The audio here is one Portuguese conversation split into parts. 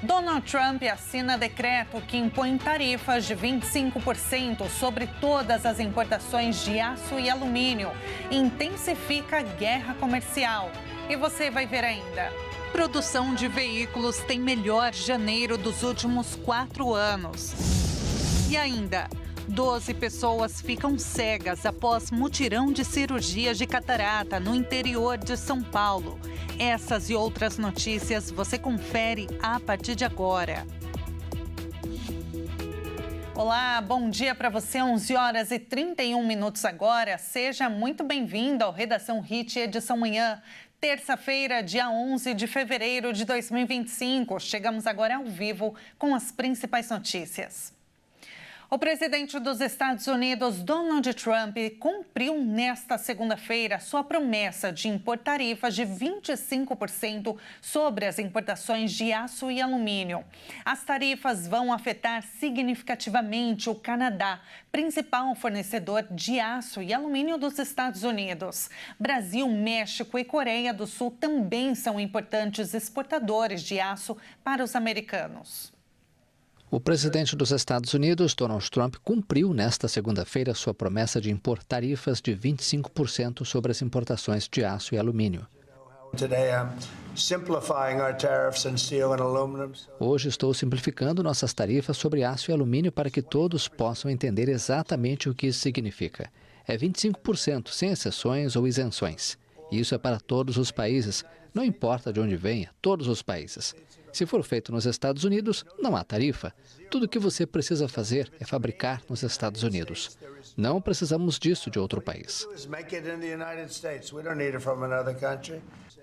Donald Trump assina decreto que impõe tarifas de 25% sobre todas as importações de aço e alumínio e intensifica a guerra comercial. E você vai ver ainda. Produção de veículos tem melhor janeiro dos últimos 4 anos. E ainda, 12 pessoas ficam cegas após mutirão de cirurgia de catarata no interior de São Paulo. Essas e outras notícias você confere a partir de agora. Olá, bom dia para você, 11 horas e 31 minutos agora. Seja muito bem-vindo ao Redação Hit Edição Manhã. Terça-feira, dia 11 de fevereiro de 2025. Chegamos agora ao vivo com as principais notícias. O presidente dos Estados Unidos, Donald Trump, cumpriu nesta segunda-feira sua promessa de impor tarifas de 25% sobre as importações de aço e alumínio. As tarifas vão afetar significativamente o Canadá, principal fornecedor de aço e alumínio dos Estados Unidos. Brasil, México e Coreia do Sul também são importantes exportadores de aço para os americanos. O presidente dos Estados Unidos, Donald Trump, cumpriu nesta segunda-feira sua promessa de impor tarifas de 25% sobre as importações de aço e alumínio. Hoje estou simplificando nossas tarifas sobre aço e alumínio para que todos possam entender exatamente o que isso significa. É 25%, sem exceções ou isenções. Isso é para todos os países, não importa de onde venha, todos os países. Se for feito nos Estados Unidos, não há tarifa. Tudo o que você precisa fazer é fabricar nos Estados Unidos. Não precisamos disso de outro país.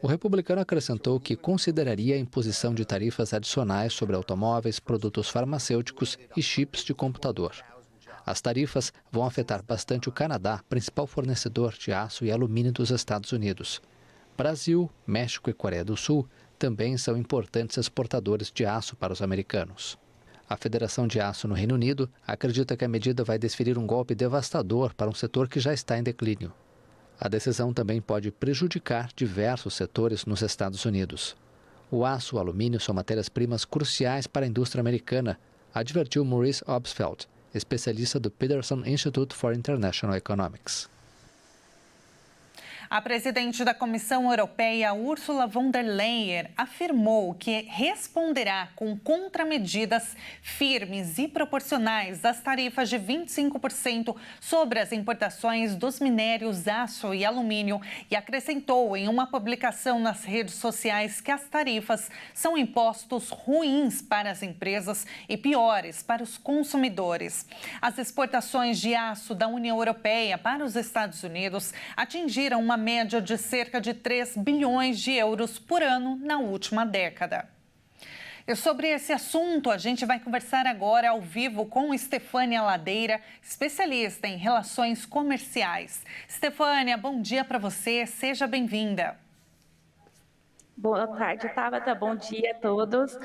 O republicano acrescentou que consideraria a imposição de tarifas adicionais sobre automóveis, produtos farmacêuticos e chips de computador. As tarifas vão afetar bastante o Canadá, principal fornecedor de aço e alumínio dos Estados Unidos. Brasil, México e Coreia do Sul também são importantes exportadores de aço para os americanos. A Federação de Aço no Reino Unido acredita que a medida vai desferir um golpe devastador para um setor que já está em declínio. A decisão também pode prejudicar diversos setores nos Estados Unidos. O aço e o alumínio são matérias-primas cruciais para a indústria americana, advertiu Maurice Obstfeld, especialista do Peterson Institute for International Economics. A presidente da Comissão Europeia, Ursula von der Leyen, afirmou que responderá com contramedidas firmes e proporcionais às tarifas de 25% sobre as importações dos minérios aço e alumínio e acrescentou em uma publicação nas redes sociais que as tarifas são impostos ruins para as empresas e piores para os consumidores. As exportações de aço da União Europeia para os Estados Unidos atingiram uma média de cerca de 3 bilhões de euros por ano na última década. E sobre esse assunto, a gente vai conversar agora ao vivo com Estefânia Ladeira, especialista em relações comerciais. Estefânia, bom dia para você, seja bem-vinda. Boa tarde, Tabata, bom dia a todos.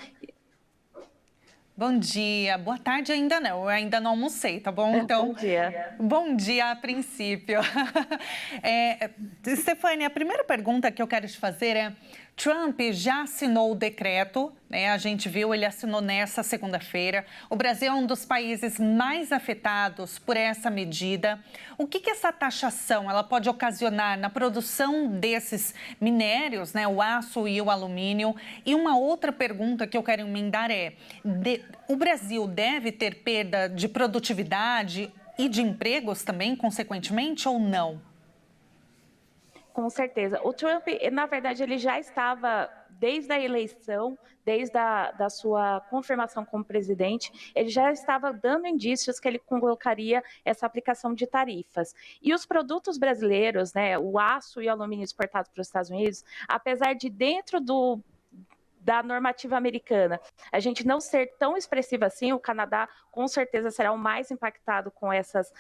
Bom dia, boa tarde ainda não, eu ainda não almocei, tá bom? Então, bom dia. Bom dia a princípio. Estefânia, a primeira pergunta que eu quero te fazer é, Trump já assinou o decreto, né? A gente viu, ele assinou nessa segunda-feira. O Brasil é um dos países mais afetados por essa medida. O que essa taxação ela pode ocasionar na produção desses minérios, né? O aço e o alumínio? E uma outra pergunta que eu quero emendar é, o Brasil deve ter perda de produtividade e de empregos também, consequentemente, ou não? Com certeza. O Trump, na verdade, ele já estava, desde a eleição, desde a sua confirmação como presidente, ele já estava dando indícios que ele colocaria essa aplicação de tarifas. E os produtos brasileiros, né, o aço e o alumínio exportados para os Estados Unidos, apesar de dentro da normativa americana, a gente não ser tão expressiva assim, o Canadá com certeza será o mais impactado com essas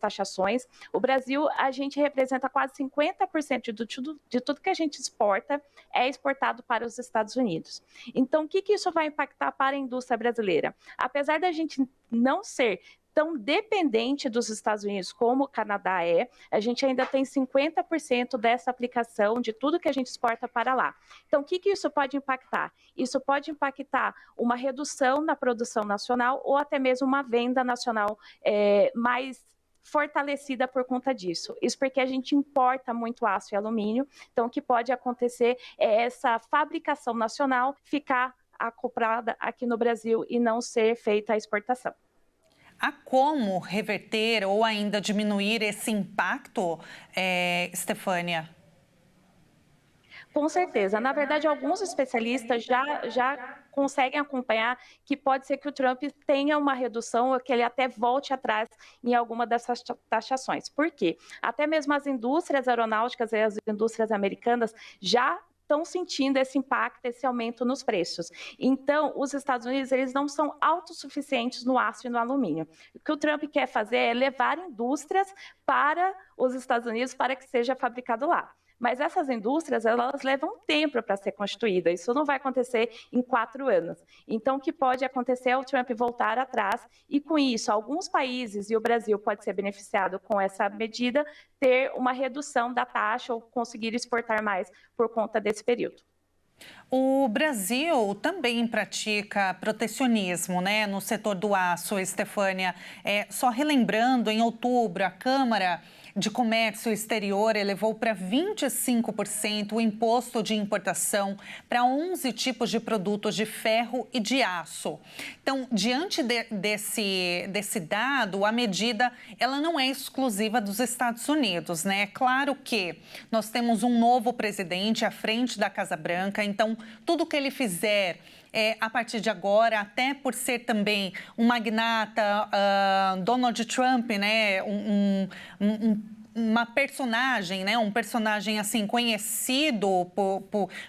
taxações. O Brasil, a gente representa quase 50% de tudo que a gente exporta é exportado para os Estados Unidos. Então, o que isso vai impactar para a indústria brasileira? Apesar da gente não ser tão dependente dos Estados Unidos como o Canadá é, a gente ainda tem 50% dessa aplicação de tudo que a gente exporta para lá. Então, o que isso pode impactar? Isso pode impactar uma redução na produção nacional ou até mesmo uma venda nacional mais fortalecida por conta disso. Isso porque a gente importa muito aço e alumínio, então o que pode acontecer é essa fabricação nacional ficar acoplada aqui no Brasil e não ser feita a exportação. Há como reverter ou ainda diminuir esse impacto, Estefânia? Com certeza. Na verdade, alguns especialistas já conseguem acompanhar que pode ser que o Trump tenha uma redução ou que ele até volte atrás em alguma dessas taxações. Por quê? Até mesmo as indústrias aeronáuticas e as indústrias americanas já estão sentindo esse impacto, esse aumento nos preços. Então, os Estados Unidos, eles não são autossuficientes no aço e no alumínio. O que o Trump quer fazer é levar indústrias para os Estados Unidos para que seja fabricado lá. Mas essas indústrias, elas levam tempo para ser constituídas. Isso não vai acontecer em 4 anos. Então, o que pode acontecer é o Trump voltar atrás e, com isso, alguns países, e o Brasil pode ser beneficiado com essa medida, ter uma redução da taxa ou conseguir exportar mais por conta desse período. O Brasil também pratica protecionismo, né, no setor do aço, Estefânia. Só relembrando, em outubro, a Câmara de Comércio Exterior elevou para 25% o imposto de importação para 11 tipos de produtos de ferro e de aço. Então, diante desse dado, a medida ela não é exclusiva dos Estados Unidos, né? É claro que nós temos um novo presidente à frente da Casa Branca, então tudo que ele fizer a partir de agora, até por ser também um magnata, Donald Trump, né, uma personagem, né, um personagem assim conhecido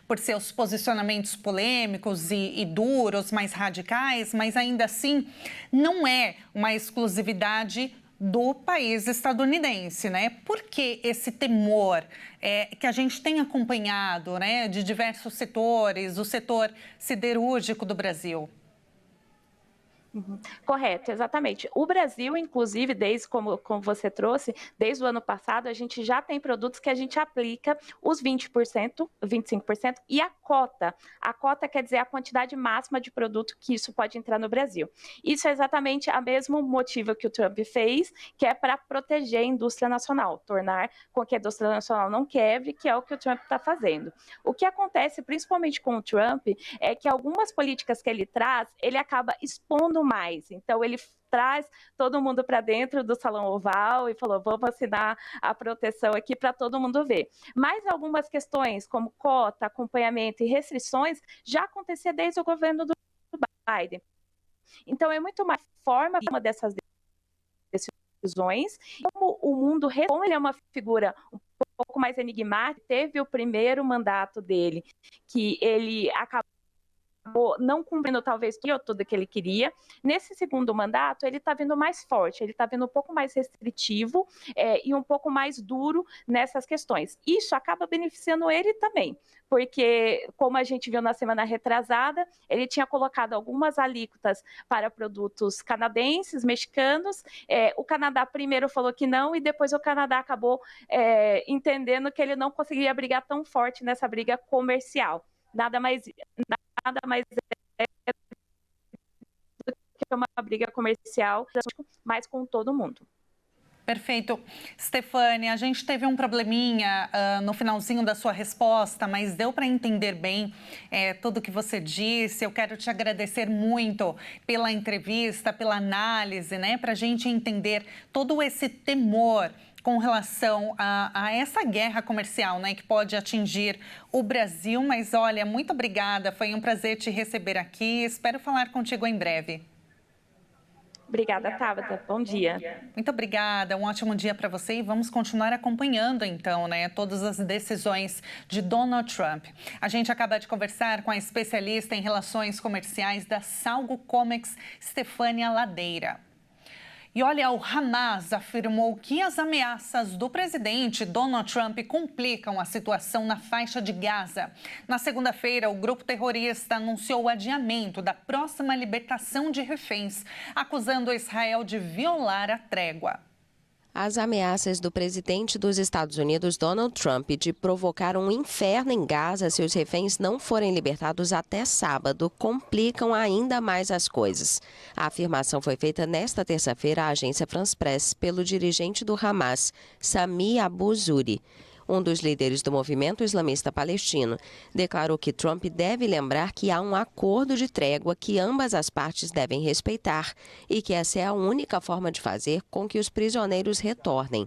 por seus posicionamentos polêmicos e duros, mais radicais, mas ainda assim não é uma exclusividade do país estadunidense, né? Por que esse temor que a gente tem acompanhado, né, de diversos setores, o setor siderúrgico do Brasil? Correto, exatamente. O Brasil, inclusive, desde como você trouxe, desde o ano passado, a gente já tem produtos que a gente aplica os 20%, 25% e a cota. A cota quer dizer a quantidade máxima de produto que isso pode entrar no Brasil. Isso é exatamente o mesmo motivo que o Trump fez, que é para proteger a indústria nacional, tornar com que a indústria nacional não quebre, que é o que o Trump está fazendo. O que acontece, principalmente com o Trump, é que algumas políticas que ele traz, ele acaba expondo mais. Então, ele traz todo mundo para dentro do Salão Oval e falou, vamos assinar a proteção aqui para todo mundo ver. Mas algumas questões, como cota, acompanhamento e restrições, já acontecia desde o governo do Biden. Então, é muito mais forma dessas decisões. Como o mundo, como ele é uma figura um pouco mais enigmática, teve o primeiro mandato dele, que ele acabou não cumprindo talvez tudo que ele queria. Nesse segundo mandato, ele está vindo mais forte, ele está vindo um pouco mais restritivo e um pouco mais duro nessas questões. Isso acaba beneficiando ele também, porque, como a gente viu na semana retrasada, ele tinha colocado algumas alíquotas para produtos canadenses, mexicanos. O Canadá primeiro falou que não e depois o Canadá acabou entendendo que ele não conseguiria brigar tão forte nessa briga comercial. Nada mais do que uma briga comercial, mas com todo mundo. Perfeito. Stefânia, a gente teve um probleminha no finalzinho da sua resposta, mas deu para entender bem tudo o que você disse. Eu quero te agradecer muito pela entrevista, pela análise, né, para a gente entender todo esse temor com relação a essa guerra comercial, né, que pode atingir o Brasil. Mas, olha, muito obrigada, foi um prazer te receber aqui, espero falar contigo em breve. Obrigada, Tabata. Bom dia. Muito obrigada, um ótimo dia para você e vamos continuar acompanhando, então, né, todas as decisões de Donald Trump. A gente acaba de conversar com a especialista em relações comerciais da Salgo Comex, Stefânia Ladeira. E olha, o Hamas afirmou que as ameaças do presidente Donald Trump complicam a situação na faixa de Gaza. Na segunda-feira, o grupo terrorista anunciou o adiamento da próxima libertação de reféns, acusando Israel de violar a trégua. As ameaças do presidente dos Estados Unidos, Donald Trump, de provocar um inferno em Gaza se os reféns não forem libertados até sábado, complicam ainda mais as coisas. A afirmação foi feita nesta terça-feira à agência France Press pelo dirigente do Hamas, Sami Abu Zuhri. Um dos líderes do movimento islamista palestino declarou que Trump deve lembrar que há um acordo de trégua que ambas as partes devem respeitar e que essa é a única forma de fazer com que os prisioneiros retornem.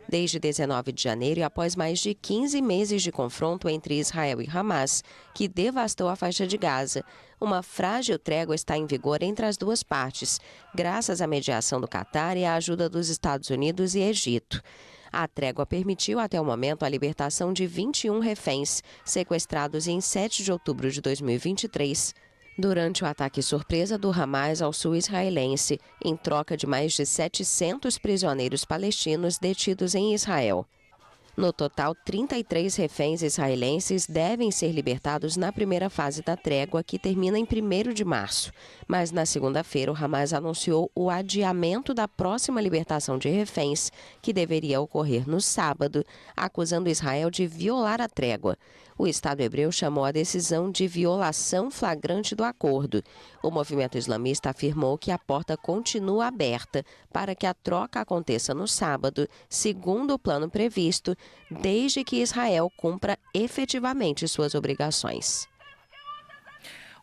Desde 19 de janeiro e após mais de 15 meses de confronto entre Israel e Hamas, que devastou a faixa de Gaza, uma frágil trégua está em vigor entre as duas partes, graças à mediação do Catar e à ajuda dos Estados Unidos e Egito. A trégua permitiu até o momento a libertação de 21 reféns, sequestrados em 7 de outubro de 2023, durante o ataque surpresa do Hamas ao sul israelense, em troca de mais de 700 prisioneiros palestinos detidos em Israel. No total, 33 reféns israelenses devem ser libertados na primeira fase da trégua, que termina em 1º de março. Mas na segunda-feira, o Hamas anunciou o adiamento da próxima libertação de reféns, que deveria ocorrer no sábado, acusando Israel de violar a trégua. O Estado hebreu chamou a decisão de violação flagrante do acordo. O movimento islamista afirmou que a porta continua aberta para que a troca aconteça no sábado, segundo o plano previsto, desde que Israel cumpra efetivamente suas obrigações.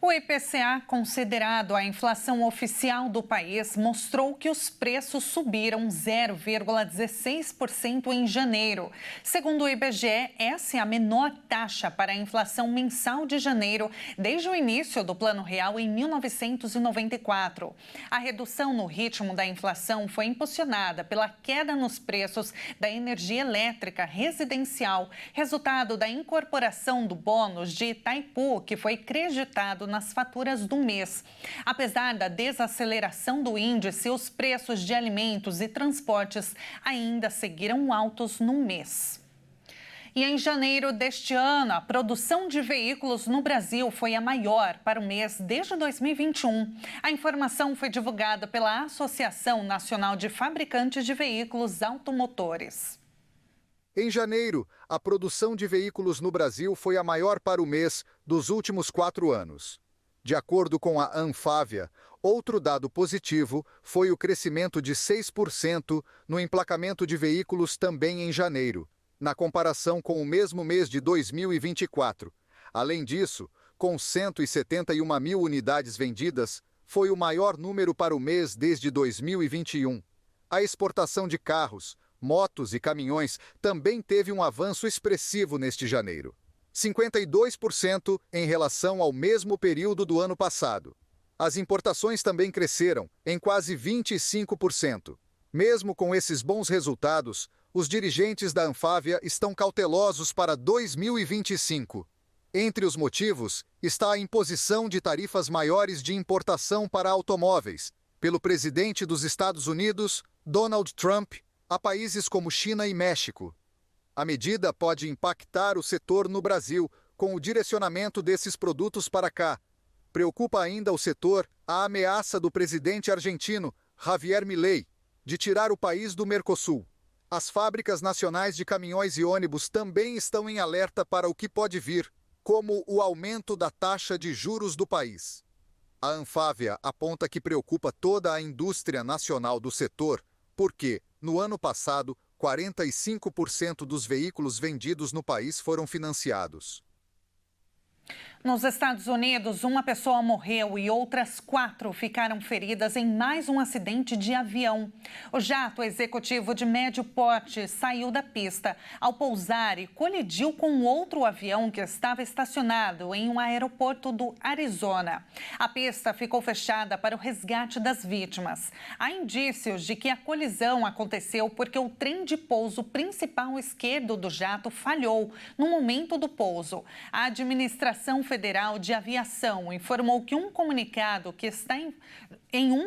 O IPCA, considerado a inflação oficial do país, mostrou que os preços subiram 0,16% em janeiro. Segundo o IBGE, essa é a menor taxa para a inflação mensal de janeiro desde o início do Plano Real em 1994. A redução no ritmo da inflação foi impulsionada pela queda nos preços da energia elétrica residencial, resultado da incorporação do bônus de Itaipu, que foi creditado nas faturas do mês. Apesar da desaceleração do índice, os preços de alimentos e transportes ainda seguiram altos no mês. E em janeiro deste ano, a produção de veículos no Brasil foi a maior para o mês desde 2021. A informação foi divulgada pela Associação Nacional de Fabricantes de Veículos Automotores. Em janeiro, a produção de veículos no Brasil foi a maior para o mês dos últimos 4 anos. De acordo com a Anfávia, outro dado positivo foi o crescimento de 6% no emplacamento de veículos também em janeiro, na comparação com o mesmo mês de 2024. Além disso, com 171 mil unidades vendidas, foi o maior número para o mês desde 2021. A exportação de carros, motos e caminhões também teve um avanço expressivo neste janeiro, 52% em relação ao mesmo período do ano passado. As importações também cresceram, em quase 25%. Mesmo com esses bons resultados, os dirigentes da Anfávia estão cautelosos para 2025. Entre os motivos está a imposição de tarifas maiores de importação para automóveis pelo presidente dos Estados Unidos, Donald Trump, a países como China e México. A medida pode impactar o setor no Brasil, com o direcionamento desses produtos para cá. Preocupa ainda o setor a ameaça do presidente argentino, Javier Milei, de tirar o país do Mercosul. As fábricas nacionais de caminhões e ônibus também estão em alerta para o que pode vir, como o aumento da taxa de juros do país. A Anfávia aponta que preocupa toda a indústria nacional do setor, porque, no ano passado, 45% dos veículos vendidos no país foram financiados. Nos Estados Unidos, uma pessoa morreu e outras 4 ficaram feridas em mais um acidente de avião. O jato executivo de médio porte saiu da pista ao pousar e colidiu com outro avião que estava estacionado em um aeroporto do Arizona. A pista ficou fechada para o resgate das vítimas. Há indícios de que a colisão aconteceu porque o trem de pouso principal esquerdo do jato falhou no momento do pouso. A administração Federal de Aviação informou que em um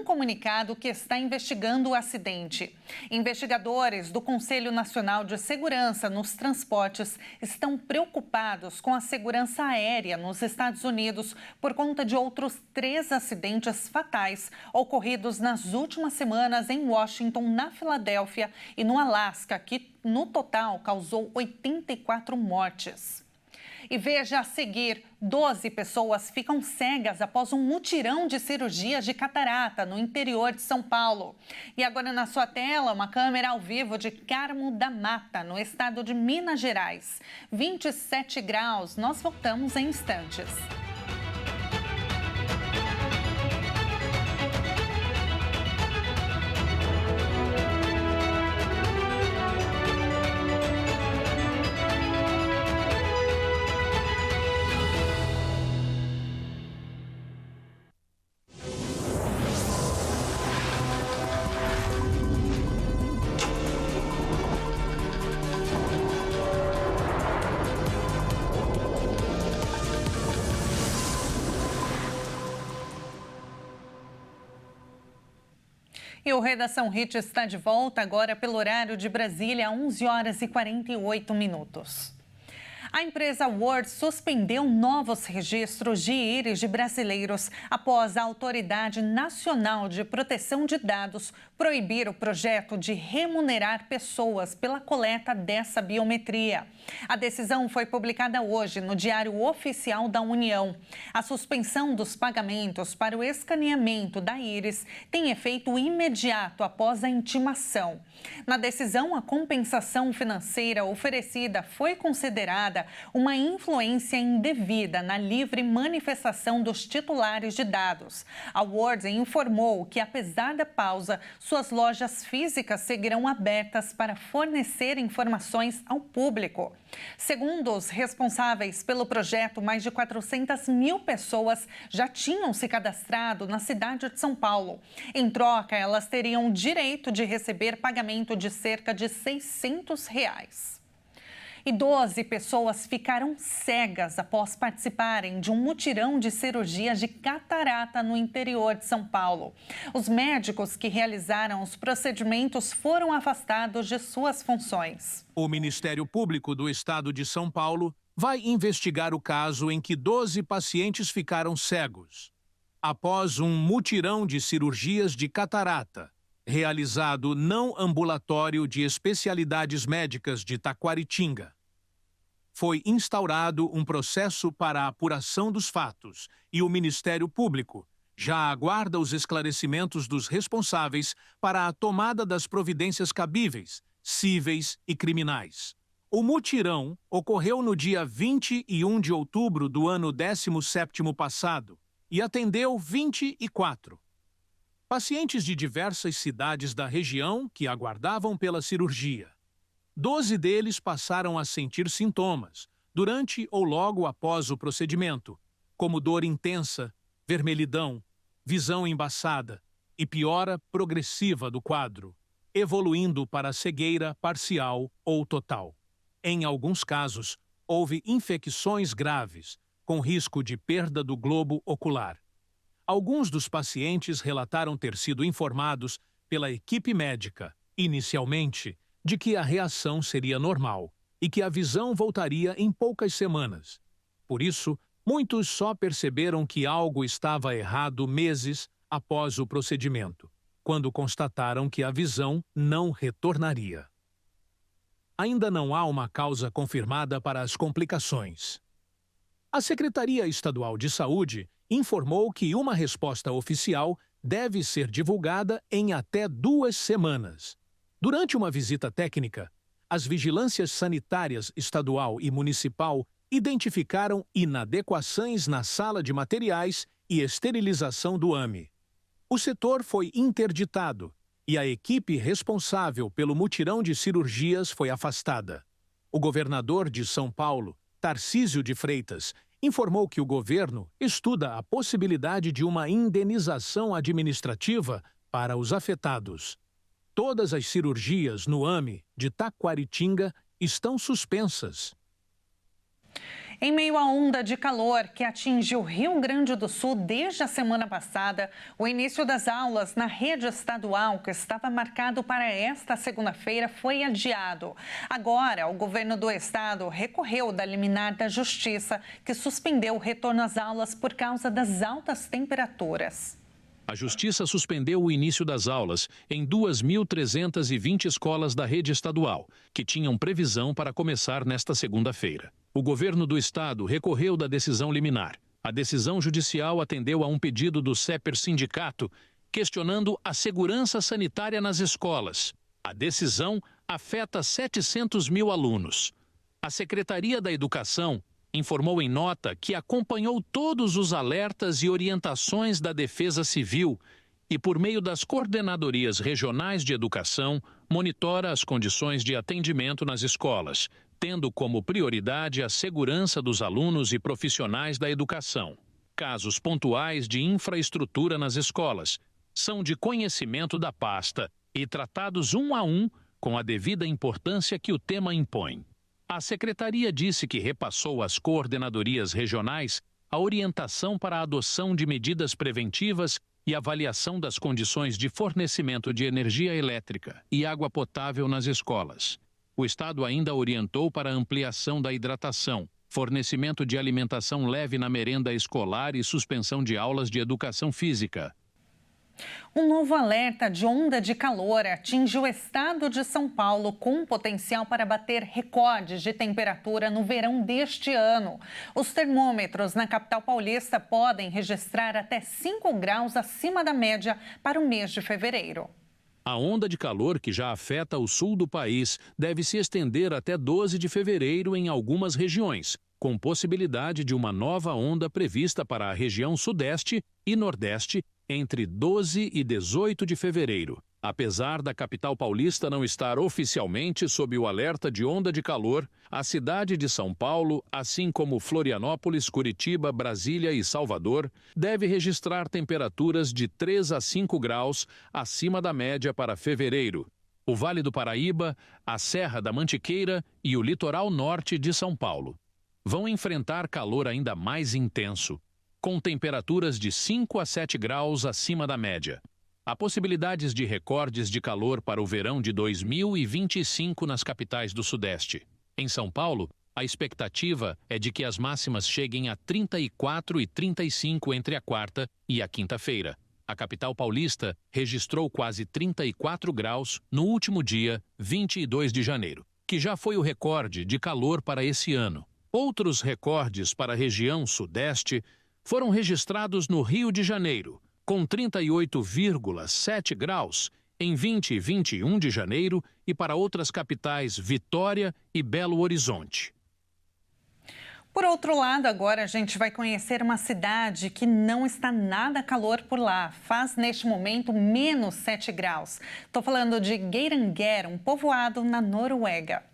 comunicado que está investigando o acidente. Investigadores do Conselho Nacional de Segurança nos Transportes estão preocupados com a segurança aérea nos Estados Unidos por conta de outros 3 acidentes fatais ocorridos nas últimas semanas em Washington, na Filadélfia e no Alasca, que no total causou 84 mortes. E veja a seguir, 12 pessoas ficam cegas após um mutirão de cirurgias de catarata no interior de São Paulo. E agora na sua tela, uma câmera ao vivo de Carmo da Mata, no estado de Minas Gerais. 27 graus, nós voltamos em instantes. E o Redação Hit está de volta agora pelo horário de Brasília, 11 horas e 48 minutos. A empresa Word suspendeu novos registros de íris de brasileiros após a Autoridade Nacional de Proteção de Dados proibir o projeto de remunerar pessoas pela coleta dessa biometria. A decisão foi publicada hoje no Diário Oficial da União. A suspensão dos pagamentos para o escaneamento da íris tem efeito imediato após a intimação. Na decisão, a compensação financeira oferecida foi considerada uma influência indevida na livre manifestação dos titulares de dados. A Word informou que, apesar da pausa, suas lojas físicas seguirão abertas para fornecer informações ao público. Segundo os responsáveis pelo projeto, mais de 400 mil pessoas já tinham se cadastrado na cidade de São Paulo. Em troca, elas teriam o direito de receber pagamento de cerca de R$ 600. E 12 pessoas ficaram cegas após participarem de um mutirão de cirurgias de catarata no interior de São Paulo. Os médicos que realizaram os procedimentos foram afastados de suas funções. O Ministério Público do Estado de São Paulo vai investigar o caso em que 12 pacientes ficaram cegos após um mutirão de cirurgias de catarata, realizado não ambulatório de especialidades médicas de Taquaritinga. Foi instaurado um processo para a apuração dos fatos e o Ministério Público já aguarda os esclarecimentos dos responsáveis para a tomada das providências cabíveis, cíveis e criminais. O mutirão ocorreu no dia 21 de outubro do ano 17º passado e atendeu 24 pacientes de diversas cidades da região que aguardavam pela cirurgia. 12 deles passaram a sentir sintomas durante ou logo após o procedimento, como dor intensa, vermelhidão, visão embaçada e piora progressiva do quadro, evoluindo para cegueira parcial ou total. Em alguns casos, houve infecções graves, com risco de perda do globo ocular. Alguns dos pacientes relataram ter sido informados pela equipe médica, inicialmente, de que a reação seria normal e que a visão voltaria em poucas semanas. Por isso, muitos só perceberam que algo estava errado meses após o procedimento, quando constataram que a visão não retornaria. Ainda não há uma causa confirmada para as complicações. A Secretaria Estadual de Saúde informou que uma resposta oficial deve ser divulgada em até 2 semanas. Durante uma visita técnica, as vigilâncias sanitárias estadual e municipal identificaram inadequações na sala de materiais e esterilização do AME. O setor foi interditado e a equipe responsável pelo mutirão de cirurgias foi afastada. O governador de São Paulo, Tarcísio de Freitas, informou que o governo estuda a possibilidade de uma indenização administrativa para os afetados. Todas as cirurgias no AME de Taquaritinga estão suspensas. Em meio à onda de calor que atinge o Rio Grande do Sul desde a semana passada, o início das aulas na rede estadual, que estava marcado para esta segunda-feira, foi adiado. Agora, o governo do estado recorreu da liminar da Justiça, que suspendeu o retorno às aulas por causa das altas temperaturas. A Justiça suspendeu o início das aulas em 2.320 escolas da rede estadual, que tinham previsão para começar nesta segunda-feira. O governo do estado recorreu da decisão liminar. A decisão judicial atendeu a um pedido do CEPER Sindicato, questionando a segurança sanitária nas escolas. A decisão afeta 700 mil alunos. A Secretaria da Educação informou em nota que acompanhou todos os alertas e orientações da Defesa Civil e, por meio das coordenadorias regionais de educação, monitora as condições de atendimento nas escolas, tendo como prioridade a segurança dos alunos e profissionais da educação. Casos pontuais de infraestrutura nas escolas são de conhecimento da pasta e tratados um a um com a devida importância que o tema impõe. A Secretaria disse que repassou às coordenadorias regionais a orientação para a adoção de medidas preventivas e avaliação das condições de fornecimento de energia elétrica e água potável nas escolas. O Estado ainda orientou para a ampliação da hidratação, fornecimento de alimentação leve na merenda escolar e suspensão de aulas de educação física. Um novo alerta de onda de calor atinge o estado de São Paulo, com potencial para bater recordes de temperatura no verão deste ano. Os termômetros na capital paulista podem registrar até 5 graus acima da média para o mês de fevereiro. A onda de calor que já afeta o sul do país deve se estender até 12 de fevereiro em algumas regiões, com possibilidade de uma nova onda prevista para a região sudeste e nordeste entre 12 e 18 de fevereiro. Apesar da capital paulista não estar oficialmente sob o alerta de onda de calor, a cidade de São Paulo, assim como Florianópolis, Curitiba, Brasília e Salvador, deve registrar temperaturas de 3 a 5 graus acima da média para fevereiro. O Vale do Paraíba, a Serra da Mantiqueira e o litoral norte de São Paulo vão enfrentar calor ainda mais intenso, com temperaturas de 5 a 7 graus acima da média. Há possibilidades de recordes de calor para o verão de 2025 nas capitais do Sudeste. Em São Paulo, a expectativa é de que as máximas cheguem a 34 e 35 entre a quarta e a quinta-feira. A capital paulista registrou quase 34 graus no último dia, 22 de janeiro, que já foi o recorde de calor para esse ano. Outros recordes para a região sudeste foram registrados no Rio de Janeiro, com 38,7 graus em 20 e 21 de janeiro, e para outras capitais, Vitória e Belo Horizonte. Por outro lado, agora a gente vai conhecer uma cidade que não está nada calor por lá. Faz, neste momento, menos 7 graus. Estou falando de Geiranger, um povoado na Noruega.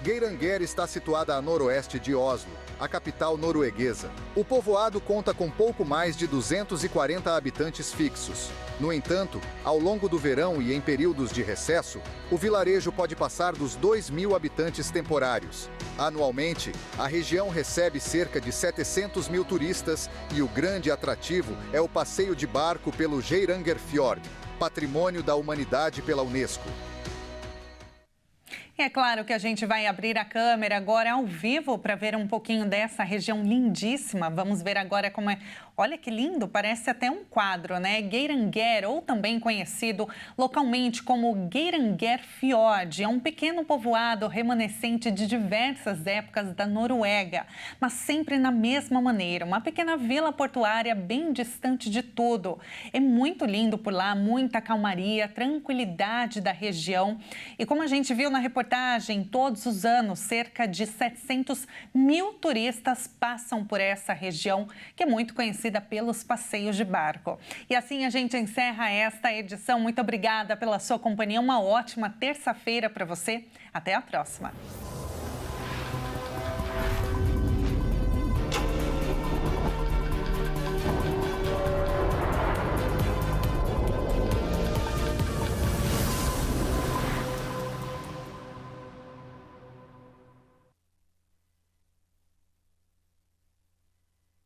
Geiranger está situada a noroeste de Oslo, a capital norueguesa. O povoado conta com pouco mais de 240 habitantes fixos. No entanto, ao longo do verão e em períodos de recesso, o vilarejo pode passar dos 2.000 habitantes temporários. Anualmente, a região recebe cerca de 700 mil turistas e o grande atrativo é o passeio de barco pelo Geirangerfjord, patrimônio da humanidade pela Unesco. É claro que a gente vai abrir a câmera agora ao vivo para ver um pouquinho dessa região lindíssima. Vamos ver agora como é. Olha que lindo, parece até um quadro, né? Geiranger, ou também conhecido localmente como Geirangerfjord, é um pequeno povoado remanescente de diversas épocas da Noruega, mas sempre na mesma maneira, uma pequena vila portuária bem distante de tudo. É muito lindo por lá, muita calmaria, tranquilidade da região. E como a gente viu na reportagem, todos os anos, cerca de 700 mil turistas passam por essa região, que é muito conhecida pelos passeios de barco. E assim a gente encerra esta edição. Muito obrigada pela sua companhia. Uma ótima terça-feira para você. Até a próxima.